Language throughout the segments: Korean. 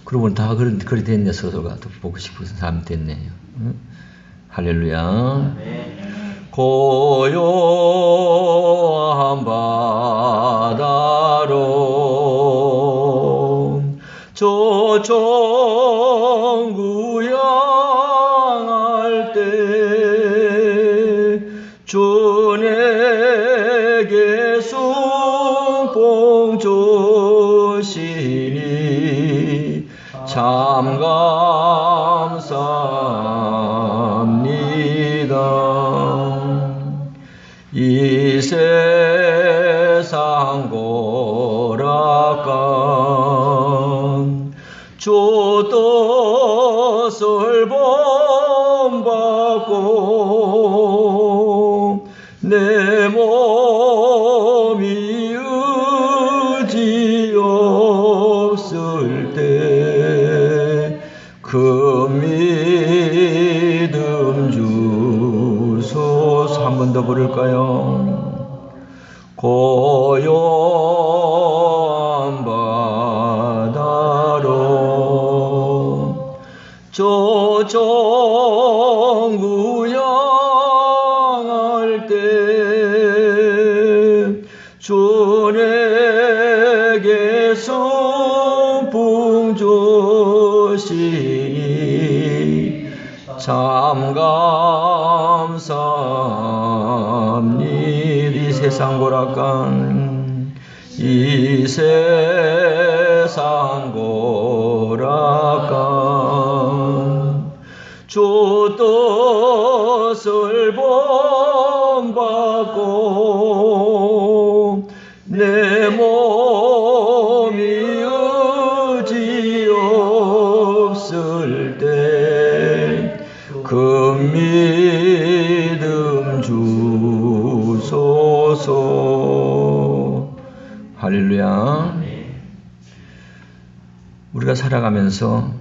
그러고 다 그리 됐네. 서로가 더 보고 싶은 사람이 됐네요. 응? 할렐루야. 고요한 바다로 조종구양할 때 주 내게 순봉 주시니 참 감사합니다. 이 세상 고락간 주 뜻을 본받고 내 몸이 의지 없을 때 그 믿음 주소서. 한 번 더 부를까요? 고요한 바다로 조종구양할 때 주 내게 순봉 주시니 참 감사합니다. 이 세상 고락간 이 세상 고락간 주 뜻을 본받고 내 몸이 의지 없을 때 그 믿음 주소서. 할렐루야. 우리가 살아가면서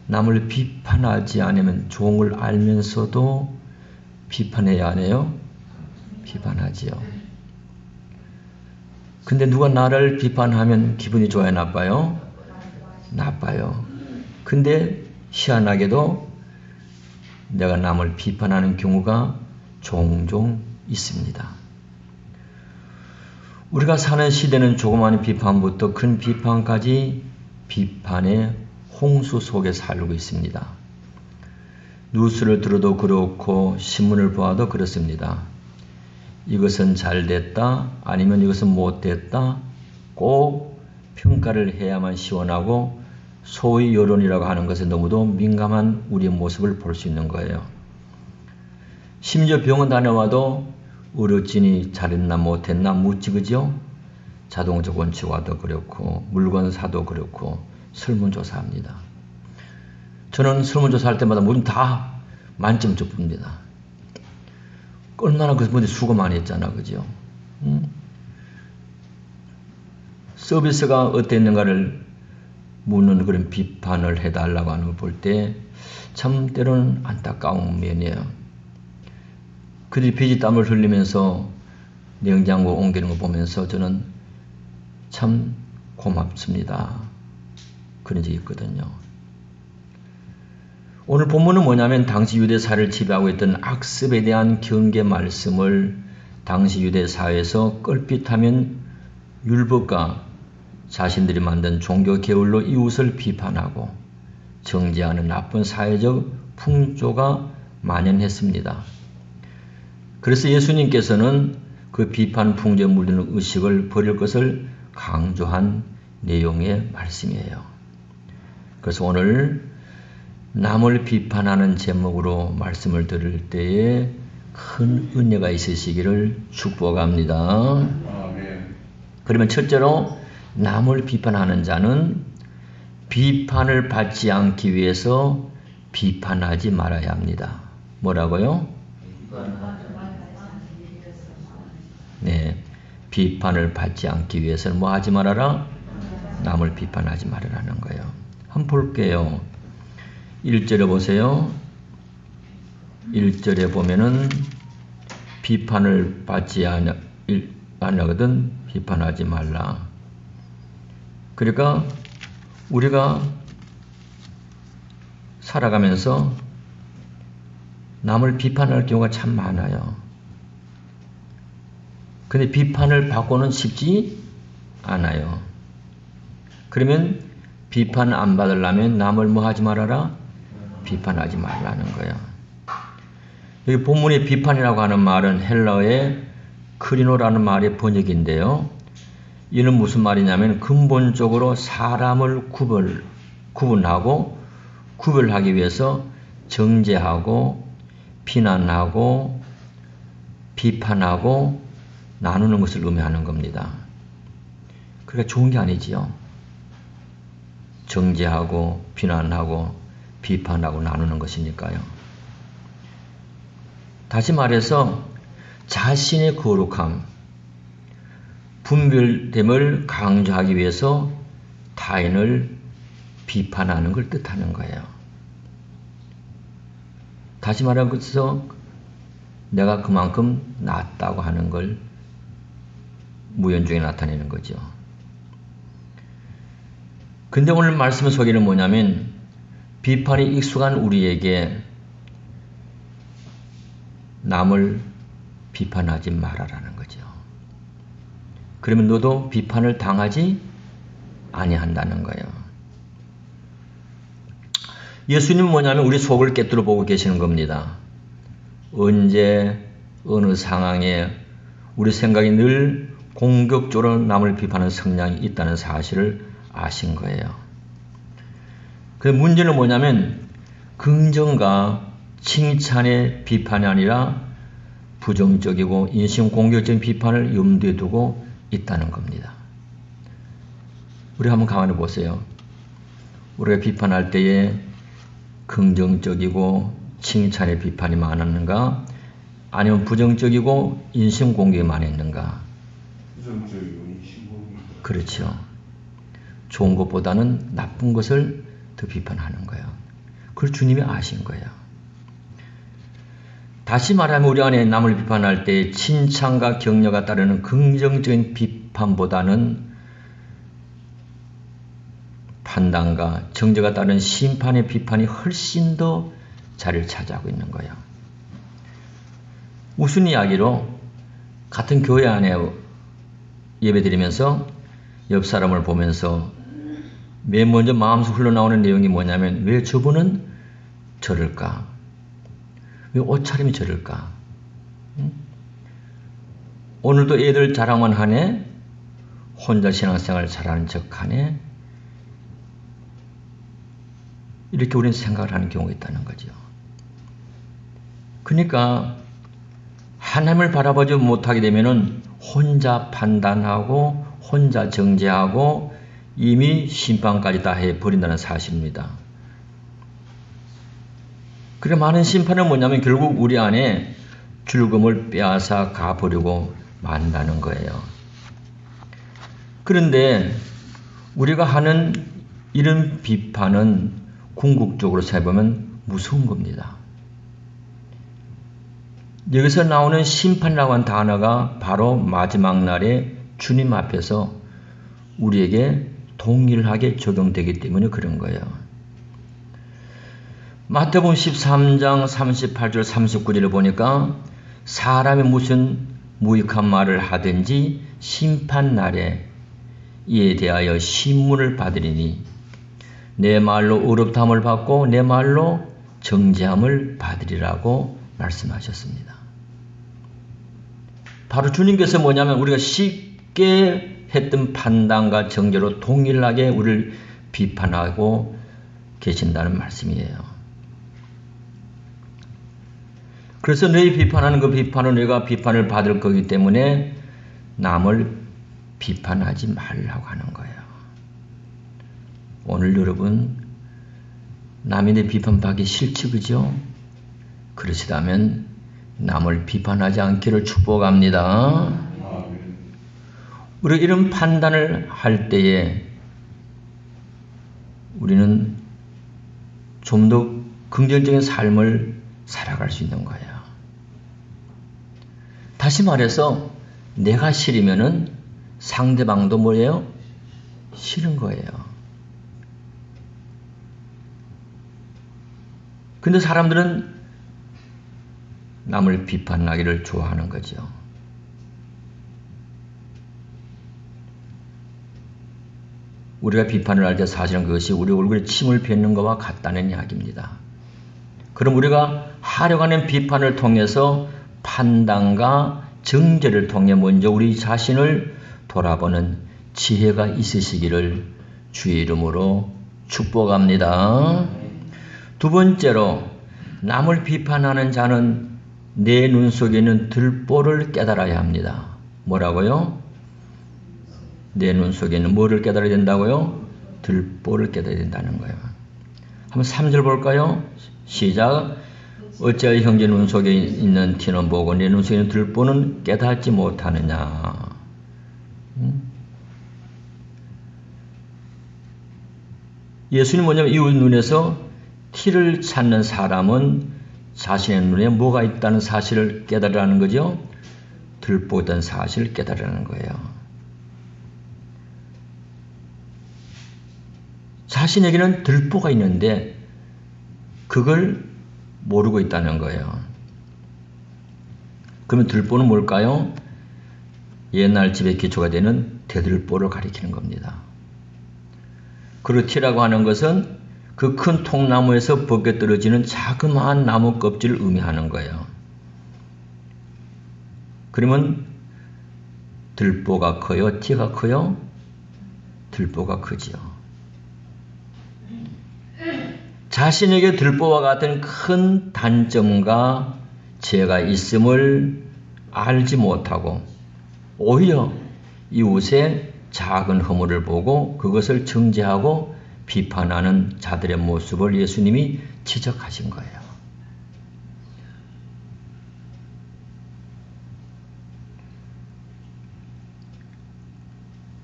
남을 비판하지 않으면 좋은 걸 알면서도 비판해야 하네요. 비판하지요. 근데 누가 나를 비판하면 기분이 좋아요, 나빠요? 나빠요. 근데 희한하게도 내가 남을 비판하는 경우가 종종 있습니다. 우리가 사는 시대는 조그마한 비판부터 큰 비판까지 비판의 홍수 속에 살고 있습니다. 뉴스를 들어도 그렇고 신문을 보아도 그렇습니다. 이것은 잘 됐다, 아니면 이것은 못됐다, 꼭 평가를 해야만 시원하고 소위 여론이라고 하는 것에 너무도 민감한 우리의 모습을 볼 수 있는 거예요. 심지어 병원 다녀와도 의료진이 잘했나 못했나 묻지, 그죠? 자동적 원칙화도 그렇고 물건 사도 그렇고 설문조사합니다. 저는 설문조사할 때마다 모든 다 만점 줍니다. 얼마나 그 분들이 수고 많이 했잖아, 그죠? 서비스가 어땠는가를 묻는 그런 비판을 해달라고 하는 걸 볼 때 참 때로는 안타까운 면이에요. 그들이 피지땀을 흘리면서 냉장고 옮기는 거 보면서 저는 참 고맙습니다. 그런 적이 있거든요. 오늘 본문은 뭐냐면 당시 유대사를 지배하고 있던 악습에 대한 경계 말씀을 당시 유대 사회에서 껄핏하면 율법과 자신들이 만든 종교 계율로 이웃을 비판하고 정죄하는 나쁜 사회적 풍조가 만연했습니다. 그래서 예수님께서는 그 비판 풍조에 물드는 의식을 버릴 것을 강조한 내용의 말씀이에요. 그래서 오늘 남을 비판하는 제목으로 말씀을 들을 때에 큰 은혜가 있으시기를 축복합니다. 그러면 첫째로 남을 비판하는 자는 비판을 받지 않기 위해서 비판하지 말아야 합니다. 뭐라고요? 네, 비판을 받지 않기 위해서는 뭐 하지 말아라? 남을 비판하지 말아라는 거예요. 한번 볼게요. 1절에 보세요. 1절에 보면은 비판을 받지 않거든 비판하지 말라. 그러니까 우리가 살아가면서 남을 비판할 경우가 참 많아요. 근데 비판을 받고는 싶지 않아요. 그러면 비판 안 받으려면 남을 뭐 하지 말아라? 비판하지 말라는 거예요. 여기 본문의 비판이라고 하는 말은 헬라어의 크리노라는 말의 번역인데요. 이는 무슨 말이냐면 근본적으로 사람을 구분하고 구별하기 위해서 정죄하고 비난하고 비판하고 나누는 것을 의미하는 겁니다. 그러니까 좋은 게 아니지요. 정죄하고 비난하고 비판하고 나누는 것이니까요. 다시 말해서 자신의 거룩함, 분별됨을 강조하기 위해서 타인을 비판하는 걸 뜻하는 거예요. 다시 말해서 내가 그만큼 낫다고 하는 걸 무연중에 나타내는 거죠. 근데 오늘 말씀 속에는 뭐냐면 비판이 익숙한 우리에게 남을 비판하지 말아라는 거죠. 그러면 너도 비판을 당하지 아니한다는 거예요. 예수님은 뭐냐면 우리 속을 꿰뚫어 보고 계시는 겁니다. 언제 어느 상황에 우리 생각이 늘 공격적으로 남을 비판하는 성향이 있다는 사실을 아신 거예요. 그 문제는 뭐냐면 긍정과 칭찬의 비판이 아니라 부정적이고 인신공격적인 비판을 염두에 두고 있다는 겁니다. 우리 한번 가만히 보세요. 우리가 비판할 때에 긍정적이고 칭찬의 비판이 많았는가? 아니면 부정적이고 인신공격이 많았는가? 부정적이고 인신공격. 그렇죠. 좋은 것보다는 나쁜 것을 더 비판하는 거예요. 그걸 주님이 아신 거예요. 다시 말하면 우리 안에 남을 비판할 때 칭찬과 격려가 따르는 긍정적인 비판보다는 판단과 정죄가 따르는 심판의 비판이 훨씬 더 자리를 차지하고 있는 거예요. 무슨 이야기로 같은 교회 안에 예배드리면서 옆 사람을 보면서 맨 먼저 마음속 흘러나오는 내용이 뭐냐면 왜 저분은 저럴까? 왜 옷차림이 저럴까? 응? 오늘도 애들 자랑만 하네? 혼자 신앙생활 잘하는 척하네? 이렇게 우리는 생각을 하는 경우가 있다는 거죠. 그러니까 하나님을 바라보지 못하게 되면은 혼자 판단하고 혼자 정죄하고 이미 심판까지 다 해버린다는 사실입니다. 그래 많은 심판은 뭐냐면 결국 우리 안에 즐거움을 빼앗아 가버리고 만다는 거예요. 그런데 우리가 하는 이런 비판은 궁극적으로 생각해보면 무서운 겁니다. 여기서 나오는 심판이라고 하는 단어가 바로 마지막 날에 주님 앞에서 우리에게 동일하게 적용되기 때문에 그런 거예요. 마태복음 13장 38절 39절을 보니까 사람이 무슨 무익한 말을 하든지 심판날에 이에 대하여 신문을 받으리니 내 말로 어렵다함을 받고 내 말로 정죄함을 받으리라고 말씀하셨습니다. 바로 주님께서 뭐냐면 우리가 쉽게 했던 판단과 정죄로 동일하게 우리를 비판하고 계신다는 말씀이에요. 그래서 너희 비판하는 그 비판은 너희가 비판을 받을 거기 때문에 남을 비판하지 말라고 하는 거예요. 오늘 여러분 남이 내 비판받기 싫지 그죠? 그러시다면 남을 비판하지 않기를 축복합니다. 우리가 이런 판단을 할 때에 우리는 좀 더 긍정적인 삶을 살아갈 수 있는 거예요. 다시 말해서 내가 싫으면은 상대방도 뭐예요? 싫은 거예요. 근데 사람들은 남을 비판하기를 좋아하는 거죠. 우리가 비판을 할 때 사실은 그것이 우리 얼굴에 침을 뱉는 것과 같다는 이야기입니다. 그럼 우리가 하려고 하는 비판을 통해서 판단과 정죄를 통해 먼저 우리 자신을 돌아보는 지혜가 있으시기를 주의 이름으로 축복합니다. 두 번째로 남을 비판하는 자는 내 눈 속에 있는 들보를 깨달아야 합니다. 뭐라고요? 내 눈 속에 있는 뭐를 깨달아야 된다고요? 들보를 깨달아야 된다는 거예요. 한번 3절 볼까요? 시작. 어찌하여 형제 눈 속에 있는 티는 보고 내 눈 속에 있는 들보는 깨닫지 못하느냐. 예수님 뭐냐면 이웃 눈에서 티를 찾는 사람은 자신의 눈에 뭐가 있다는 사실을 깨달으라는 거죠. 들보던 사실을 깨달으라는 거예요. 자신에게는 들보가 있는데 그걸 모르고 있다는 거예요. 그러면 들보는 뭘까요? 옛날 집의 기초가 되는 대들보를 가리키는 겁니다. 그리고 티라고 하는 것은 그 큰 통나무에서 벗겨 떨어지는 자그마한 나무 껍질을 의미하는 거예요. 그러면 들보가 커요? 티가 커요? 들보가 크죠. 자신에게 들보와 같은 큰 단점과 죄가 있음을 알지 못하고 오히려 이웃의 작은 허물을 보고 그것을 정죄하고 비판하는 자들의 모습을 예수님이 지적하신 거예요.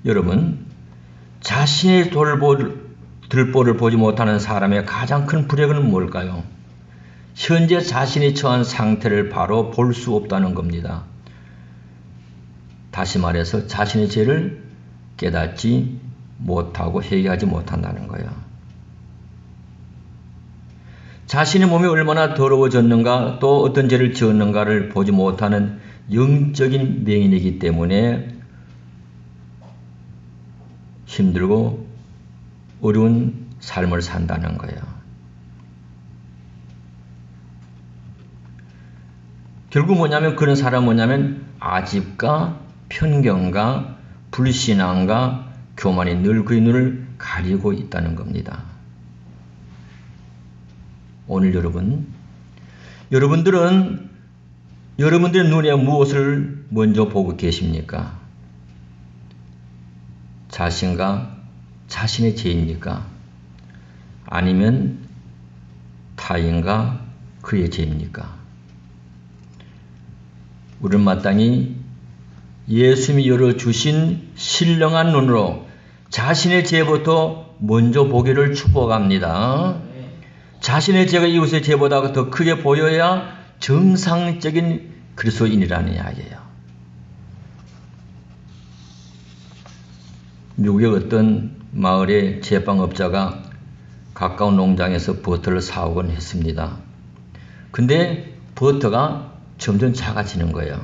여러분, 자신의 들보를 보지 못하는 사람의 가장 큰 불행은 뭘까요? 현재 자신이 처한 상태를 바로 볼 수 없다는 겁니다. 다시 말해서 자신의 죄를 깨닫지 못하고 회개하지 못한다는 거예요. 자신의 몸이 얼마나 더러워졌는가 또 어떤 죄를 지었는가를 보지 못하는 영적인 맹인이기 때문에 힘들고 어려운 삶을 산다는 거예요. 결국 뭐냐면 그런 사람은 뭐냐면 아집과 편견과 불신앙과 교만이 늘 그의 눈을 가리고 있다는 겁니다. 오늘 여러분들은 여러분들의 눈에 무엇을 먼저 보고 계십니까? 자신과 자신의 죄입니까? 아니면 타인과 그의 죄입니까? 우리는 마땅히 예수님이 열어주신 신령한 눈으로 자신의 죄부터 먼저 보기를 축복합니다. 자신의 죄가 이웃의 죄보다 더 크게 보여야 정상적인 그리스도인이라는 이야기예요. 미국의 어떤 마을의 제빵업자가 가까운 농장에서 버터를 사오곤 했습니다. 근데 버터가 점점 작아지는 거예요.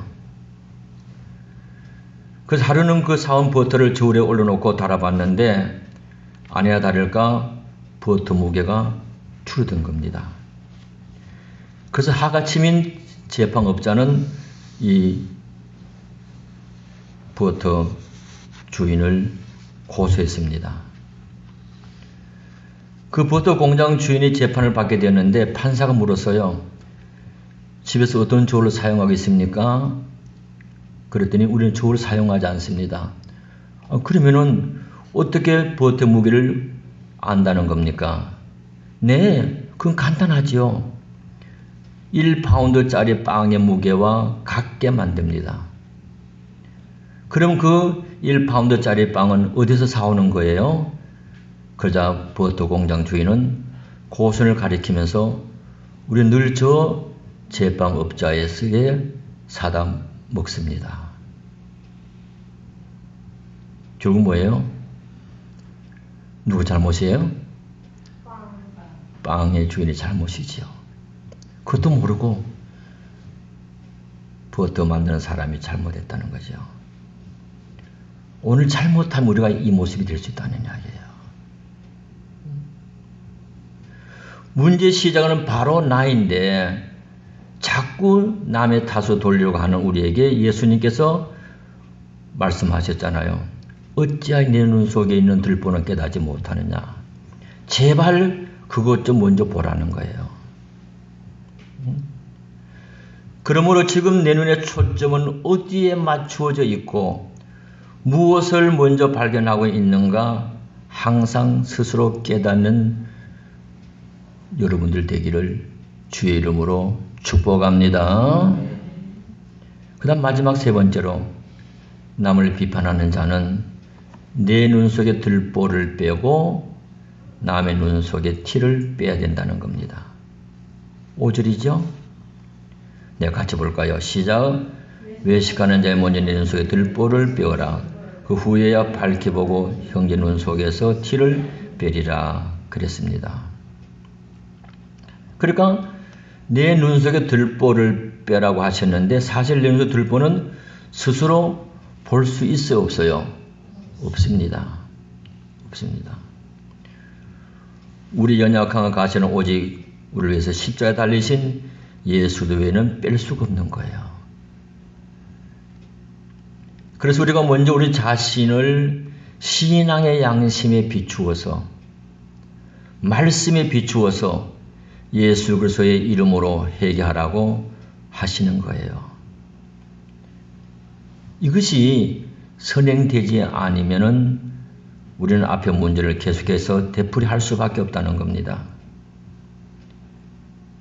그래서 하루는 그 사온 버터를 저울에 올려놓고 달아봤는데 아니나 다를까 버터 무게가 줄어든 겁니다. 그래서 하가침인 제빵업자는 이 버터 주인을 고소했습니다. 그 버터 공장 주인이 재판을 받게 되었는데 판사가 물었어요. 집에서 어떤 저울을 사용하겠습니까? 그랬더니 우리는 저울을 사용하지 않습니다. 그러면은 어떻게 버터 무게를 안다는 겁니까? 네, 그건 간단하지요. 1파운드짜리 빵의 무게와 같게 만듭니다. 그럼 그 1파운드짜리 빵은 어디서 사오는 거예요? 그러자 버터 공장 주인은 고선을 가리키면서 우리는 늘 저 제빵업자에게 사다 먹습니다. 결국 뭐예요? 누구 잘못이에요? 빵의 주인의 잘못이지요. 그것도 모르고 버터 만드는 사람이 잘못했다는 거죠. 오늘 잘못하면 우리가 이 모습이 될 수 있다는 이야기예요. 문제 시작은 바로 나인데 자꾸 남의 탓으로 돌리려고 하는 우리에게 예수님께서 말씀하셨잖아요. 어찌하여 내 눈 속에 있는 들보는 깨닫지 못하느냐. 제발 그것 좀 먼저 보라는 거예요. 그러므로 지금 내 눈의 초점은 어디에 맞추어져 있고 무엇을 먼저 발견하고 있는가 항상 스스로 깨닫는 여러분들 되기를 주의 이름으로 축복합니다. 그 다음 마지막 세 번째로 남을 비판하는 자는 내 눈 속에 들보를 빼고 남의 눈 속에 티를 빼야 된다는 겁니다. 5절이죠? 네, 같이 볼까요? 시작. 외식하는 자의 먼저 내 눈 속에 들보를 빼어라. 그 후에야 밝히 보고 형제 눈 속에서 티를 빼리라. 그랬습니다. 그러니까 내 눈 속에 들보를 빼라고 하셨는데 사실 내 눈 속에 들보는 스스로 볼 수 있어요? 없어요? 없습니다. 없습니다. 우리 연약한 가시는 오직 우리를 위해서 십자가에 달리신 예수 외에는 뺄 수가 없는 거예요. 그래서 우리가 먼저 우리 자신을 신앙의 양심에 비추어서 말씀에 비추어서 예수 그리스도의 이름으로 회개하라고 하시는 거예요. 이것이 선행되지 않으면은 우리는 앞의 문제를 계속해서 되풀이할 수밖에 없다는 겁니다.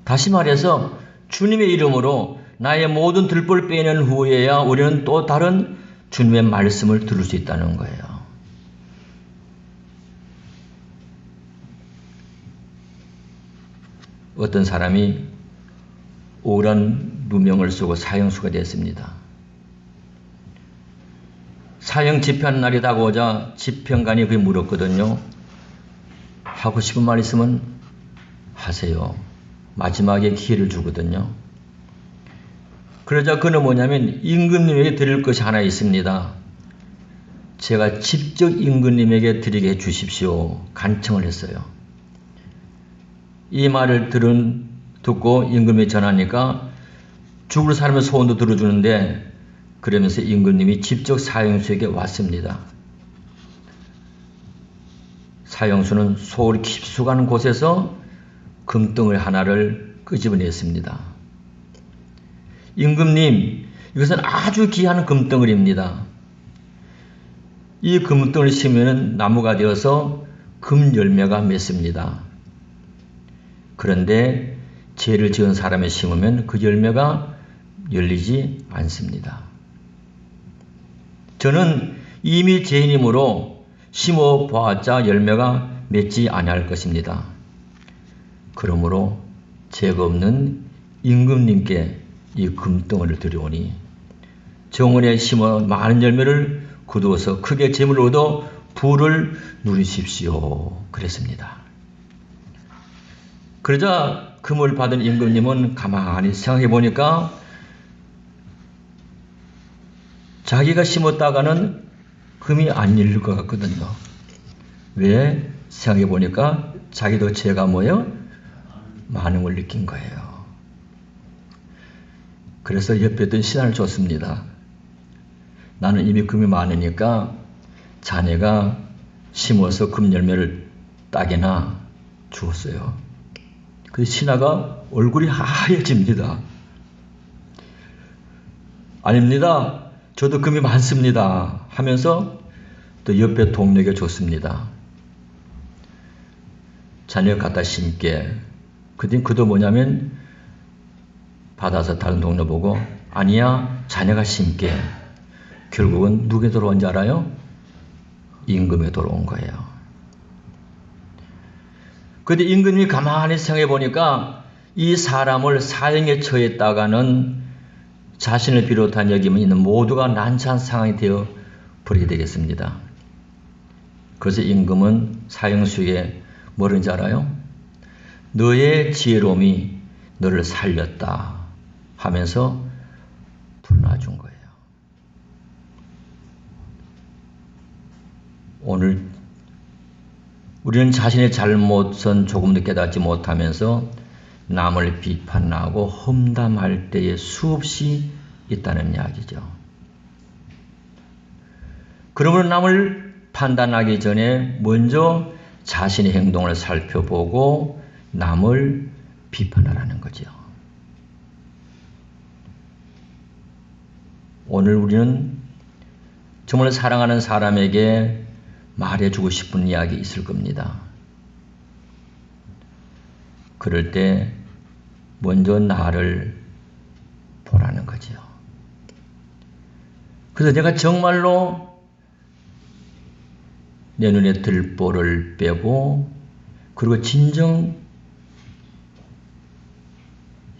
다시 말해서 주님의 이름으로 나의 모든 들보를 빼낸 후에야 우리는 또 다른 주님의 말씀을 들을 수 있다는 거예요. 어떤 사람이 억울한 누명을 쓰고 사형수가 됐습니다. 사형 집행하는 날이 다가오자 집행관이 그게 물었거든요. 하고 싶은 말 있으면 하세요. 마지막에 기회를 주거든요. 그러자 그는 뭐냐면 임금님에게 드릴 것이 하나 있습니다. 제가 직접 임금님에게 드리게 해 주십시오. 간청을 했어요. 이 말을 듣고 임금이 전하니까 죽을 사람의 소원도 들어주는데 그러면서 임금님이 직접 사형수에게 왔습니다. 사형수는 소를 깊숙한 곳에서 금덩어리 하나를 끄집어냈습니다. 임금님, 이것은 아주 귀한 금덩어리입니다. 이 금덩어리를 심으면 나무가 되어서 금열매가 맺습니다. 그런데 죄를 지은 사람이 심으면 그 열매가 열리지 않습니다. 저는 이미 죄인이므로 심어 보았자 열매가 맺지 아니할 것입니다. 그러므로 죄가 없는 임금님께 이 금덩어리를 드려오니 정원에 심어 많은 열매를 거두어서 크게 재물을 얻어 부를 누리십시오. 그랬습니다. 그러자 금을 받은 임금님은 가만히 생각해 보니까 자기가 심었다가는 금이 안 열릴 것 같거든요. 왜? 생각해 보니까 자기도 죄가 뭐예요? 많은 걸 느낀 거예요. 그래서 옆에 있던 신하를 줬습니다. 나는 이미 금이 많으니까 자네가 심어서 금 열매를 따게나 주었어요. 그 신하가 얼굴이 하얘집니다. 아닙니다. 저도 금이 많습니다. 하면서 또 옆에 동료에게 줬습니다. 자네가 갖다 심게. 그도 뭐냐면 받아서 다른 동료 보고 아니야 자네가 심게. 결국은 누구에 돌아온지 알아요? 임금에 돌아온 거예요. 그런데 임금이 가만히 생각해 보니까 이 사람을 사형에 처했다가는 자신을 비롯한 여기 있는 모두가 난처한 상황이 되어 버리게 되겠습니다. 그래서 임금은 사형수에게 뭐라는지 알아요? 너의 지혜로움이 너를 살렸다 하면서 불러준 거예요. 오늘 우리는 자신의 잘못은 조금도 깨닫지 못하면서 남을 비판하고 험담할 때에 수없이 있다는 이야기죠. 그러므로 남을 판단하기 전에 먼저 자신의 행동을 살펴보고 남을 비판하라는 거죠. 오늘 우리는 정말 사랑하는 사람에게 말해주고 싶은 이야기 있을 겁니다. 그럴 때 먼저 나를 보라는 거죠. 그래서 내가 정말로 내 눈에 들보를 빼고 그리고 진정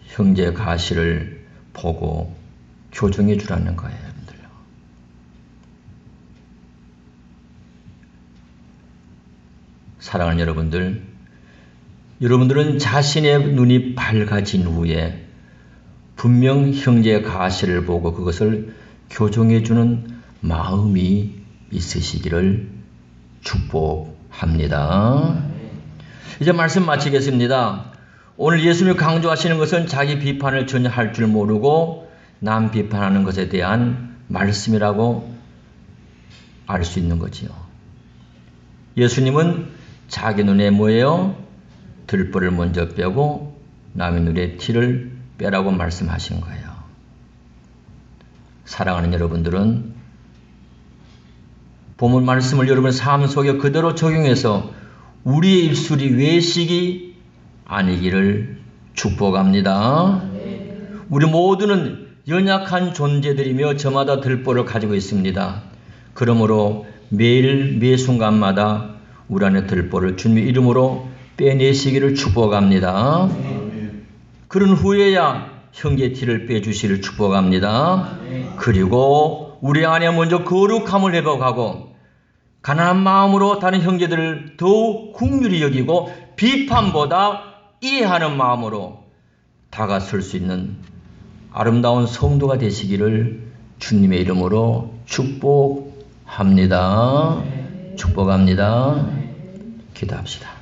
형제 가시를 보고 교정해 주라는 거예요, 여러분들. 사랑하는 여러분들, 여러분들은 자신의 눈이 밝아진 후에 분명 형제의 가시를 보고 그것을 교정해 주는 마음이 있으시기를 축복합니다. 이제 말씀 마치겠습니다. 오늘 예수님이 강조하시는 것은 자기 비판을 전혀 할 줄 모르고 남 비판하는 것에 대한 말씀이라고 알 수 있는 거지요. 예수님은 자기 눈에 뭐예요? 들보를 먼저 빼고 남의 눈에 티를 빼라고 말씀하신 거예요. 사랑하는 여러분들은 본문 말씀을 여러분 삶 속에 그대로 적용해서 우리의 입술이 외식이 아니기를 축복합니다. 우리 모두는 연약한 존재들이며 저마다 들보를 가지고 있습니다. 그러므로 매일 매 순간마다 우리 안에 들보를 주님의 이름으로 빼내시기를 축복합니다. 그런 후에야 형제 티를 빼주시기를 축복합니다. 그리고 우리 안에 먼저 거룩함을 회복하고 가난한 마음으로 다른 형제들을 더욱 긍휼히 여기고 비판보다 이해하는 마음으로 다가설 수 있는 아름다운 성도가 되시기를 주님의 이름으로 축복합니다. 축복합니다. 기도합시다.